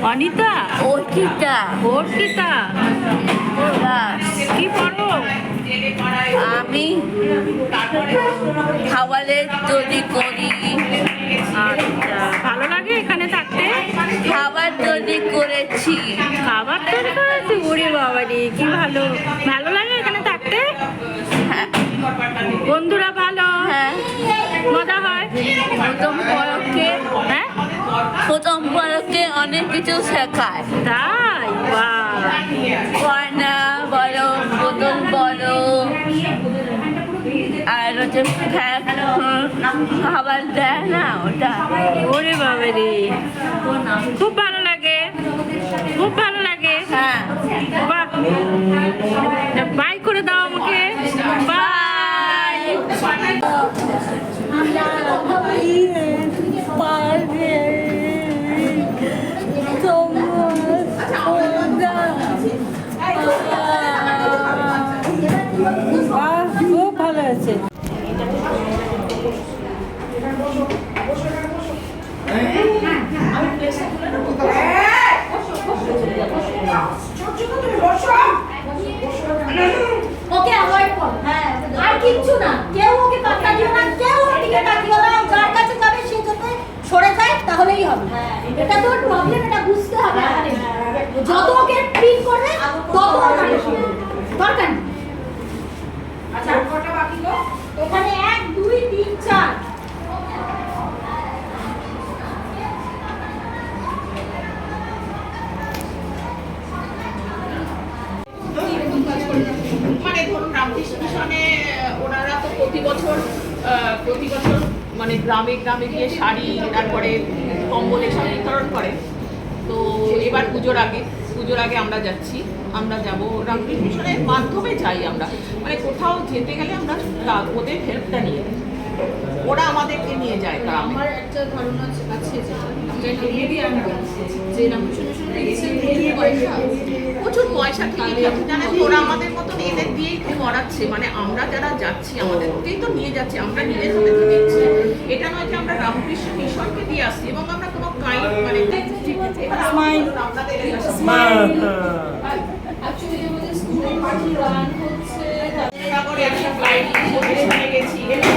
অনিতা, অর্পিতা, অর্পিতা, কি পড়ো? আমি খাবারের তৈরি করি। আচ্ছা, ভালো লাগে এখানে থাকতে? খাবার তৈরি করেছি। খাবার তৈরি করেছি? ওরে বাবা রে, কি ভালো! ভালো লাগে এখানে থাকতে? হ্যাঁ, বন্ধুরা ভালো? হ্যাঁ। মজা হয়? প্রথম পরকে, হ্যাঁ, প্রথম পরকে অনেক কিছু শেখায়। তাই? বাহ! কয়না বলো, বোতল বলো, আর হচ্ছে খাবার দেয় না ওটা। ওরে বাবা রে, খুব ভালো লাগে, খুব ভালো লাগে। হ্যাঁ, বাহ! বাই করে দাও আমাকে। বাই। খুব ভালো আছে। ওকে অ্যাভয়েড করো। হ্যাঁ, আর কিচ্ছু না, কেউ ওকে পাত্তা দিও না, কেউ ওর দিকে তাকিও না। যার কাছে যাবে সে যাতে সরে যায়, তাহলেই হবে। এটা তোর প্রবলেম, এটা বুঝতে হবে। যত ওকে ট্রিট করবে তত দরকার নেই। আচ্ছা, কটা বাকি গো? এখানে 1 2 3 4। মানে ধরুন রামকৃষ্ণ মিশনে ওনারা তো প্রতি বছর মানে গ্রামে গ্রামে গিয়ে শাড়ি, তারপরে কম্বল এসব বিতরণ করে। তো এবার পুজোর আগে আমরা যাচ্ছি, আমরা যাব রামকৃষ্ণ মিশনের মাধ্যমে যাই আমরা। মানে কোথাও যেতে গেলে আমরা ওদের হেল্পটা নিয়ে যাই, ওরা আমাদেরকে নিয়ে যায়। আমার একটা ধারণা আছে যে রামকৃষ্ণ প্রচুর পয়সা থেকে জানেন, ওরা আমাদের মতন এদের দিয়েই তো করাচ্ছে। মানে আমরা যারা যাচ্ছি আমাদেরকেই তো নিয়ে যাচ্ছে, আমরা নিজের হাতে তো দিচ্ছি। এটা নয় যে আমরা রামকৃষ্ণ মিশনকে দিয়ে আসছি এবং আমরা কোনো মানে অ্যাকচুয়ালি আমাদের স্কুল রান হচ্ছে। গেছি